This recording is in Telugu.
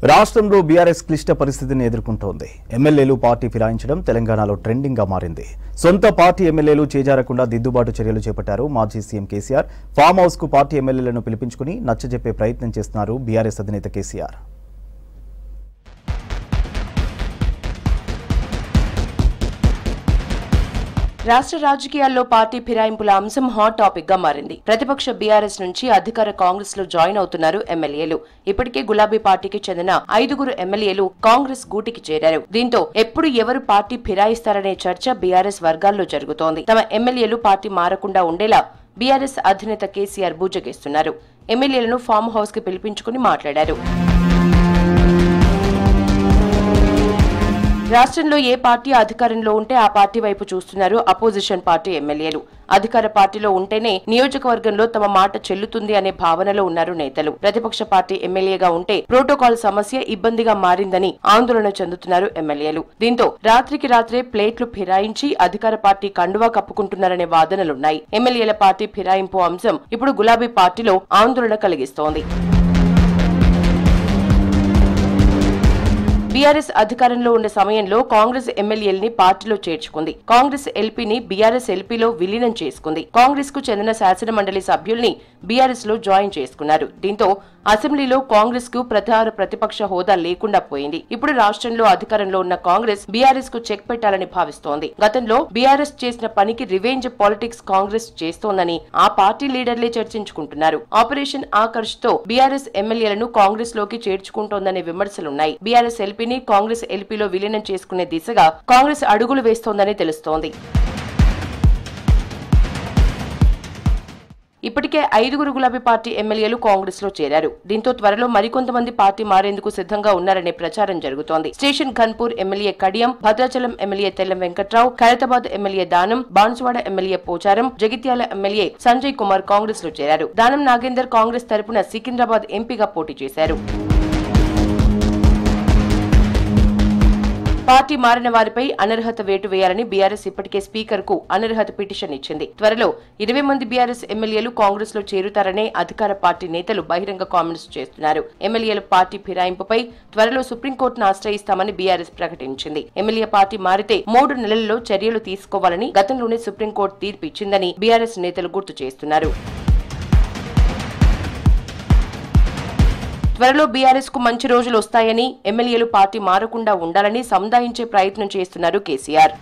రాష్ట్రంలో బీఆర్ఎస్ క్లిష్ట పరిస్థితిని ఎదుర్కొంటోంది. ఎమ్మెల్యేలు పార్టీ ఫిరాయించడం తెలంగాణలో ట్రెండింగ్ గా మారింది. సొంత పార్టీ ఎమ్మెల్యేలు చేజారకుండా దిద్దుబాటు చర్యలు చేపట్టారు మాజీ సీఎం కేసీఆర్. ఫామ్ హౌస్ కు పార్టీ ఎమ్మెల్యేలను పిలిపించుకుని నచ్చజెప్పే ప్రయత్నం చేస్తున్నారు బీఆర్ఎస్ అధినేత కేసీఆర్. రాష్ట్ర రాజకీయాల్లో పార్టీ ఫిరాయింపుల అంశం హాట్ టాపిక్ గా మారింది. ప్రతిపక్ష బీఆర్ఎస్ నుంచి అధికార కాంగ్రెస్ లో జాయిన్ అవుతున్నారు ఎమ్మెల్యేలు. ఇప్పటికే గులాబీ పార్టీకి చెందిన 5గురు ఎమ్మెల్యేలు కాంగ్రెస్ గూటికి చేరారు. దీంతో ఎప్పుడు ఎవరు పార్టీ ఫిరాయిస్తారనే చర్చ బీఆర్ఎస్ వర్గాల్లో జరుగుతోంది. తమ ఎమ్మెల్యేలు పార్టీ మారకుండా ఉండేలా బీఆర్ఎస్ అధినేత కేసీఆర్ బూజగిస్తున్నారు. ఎమ్మెల్యేలను ఫామ్ హౌస్ కి పిలిపించుకుని మాట్లాడారు. రాష్ట్రంలో ఏ పార్టీ అధికారంలో ఉంటే ఆ పార్టీ వైపు చూస్తున్నారు అపోజిషన్ పార్టీ ఎమ్మెల్యేలు. అధికార పార్టీలో ఉంటేనే నియోజకవర్గంలో తమ మాట చెల్లుతుంది అనే భావనలో ఉన్నారు నేతలు. ప్రతిపక్ష పార్టీ ఎమ్మెల్యేగా ఉంటే ప్రోటోకాల్ సమస్య ఇబ్బందిగా మారిందని ఆందోళన చెందుతున్నారు ఎమ్మెల్యేలు. దీంతో రాత్రికి రాత్రే ప్లేట్లు ఫిరాయించి అధికార పార్టీ కండువా కప్పుకుంటున్నారనే వాదనలున్నాయి. ఎమ్మెల్యేల పార్టీ ఫిరాయింపు అంశం ఇప్పుడు గులాబీ పార్టీలో ఆందోళన కలిగిస్తోంది. బీఆర్ఎస్ అధికారంలో ఉన్న సమయంలో కాంగ్రెస్ ఎమ్మెల్యేల్ని పార్టీలో చేర్చుకుంది. కాంగ్రెస్ ఎల్పీని బీఆర్ఎస్ ఎల్పీలో విలీనం చేసుకుంది. కాంగ్రెస్ కు చెందిన శాసనమండలి సభ్యుల్ని బీఆర్ఎస్ లో జాయిన్ చేసుకున్నారు. దీంతో అసెంబ్లీలో కాంగ్రెస్ కు ప్రధాన ప్రతిపక్ష హోదా లేకుండా పోయింది. ఇప్పుడు రాష్ట్రంలో అధికారంలో ఉన్న కాంగ్రెస్ బీఆర్ఎస్ కు చెక్ పెట్టాలని భావిస్తోంది. గతంలో బీఆర్ఎస్ చేసిన పనికి రివెంజ్ పాలిటిక్స్ కాంగ్రెస్ చేస్తోందని ఆ పార్టీ లీడర్లే చర్చించుకుంటున్నారు. ఆపరేషన్ ఆకర్ష్ తో బీఆర్ఎస్ ఎమ్మెల్యేలను కాంగ్రెస్ లోకి చేర్చుకుంటోందనే విమర్శలున్నాయి. బీఆర్ఎస్ ఎల్పీని కాంగ్రెస్ ఎల్పీలో విలీనం చేసుకునే దిశగా కాంగ్రెస్ అడుగులు వేస్తోందని తెలుస్తోంది. ఇప్పటికే 5గురు గులాబీ పార్టీ ఎమ్మెల్యేలు కాంగ్రెస్ లో చేరారు. దీంతో త్వరలో మరికొంతమంది పార్టీ మారేందుకు సిద్ధంగా ఉన్నారనే ప్రచారం జరుగుతోంది. Station Ghanpur MLA Kadiyam, Bhadrachalam MLA Tellam Venkatrao, Khairatabad MLA దానం, బాన్సువాడ ఎమ్మెల్యే పోచారం, జగిత్యాల ఎమ్మెల్యే సంజయ్ కుమార్ కాంగ్రెస్ లో చేరారు. దానం నాగేందర్ కాంగ్రెస్ తరపున సికింద్రాబాద్ ఎంపీగా పోటీ చేశారు. పార్టీ మారిన వారిపై అనర్హత వేటు వేయాలని బీఆర్ఎస్ ఇప్పటికే స్పీకర్ కు అనర్హత పిటిషన్ ఇచ్చింది. త్వరలో 20 మంది బీఆర్ఎస్ ఎమ్మెల్యేలు కాంగ్రెస్ లో చేరుతారనే అధికార పార్టీ నేతలు బహిరంగ కామెంట్స్ చేస్తున్నారు. ఎమ్మెల్యేల పార్టీ ఫిరాయింపుపై త్వరలో సుప్రీంకోర్టును ఆశ్రయిస్తామని బీఆర్ఎస్ ప్రకటించింది. ఎమ్మెల్యే పార్టీ మారితే 3 నెలల్లో చర్యలు తీసుకోవాలని గతంలోనే సుప్రీంకోర్టు తీర్పు ఇచ్చిందని బీఆర్ఎస్ నేతలు గుర్తు చేస్తున్నారు. త్వరలో బీఆర్ఎస్ కు మంచి రోజులు వస్తాయని, ఎమ్మెల్యేలు పార్టీ మారకుండా ఉండాలని సముదాయించే ప్రయత్నం చేస్తున్నారు కేసీఆర్.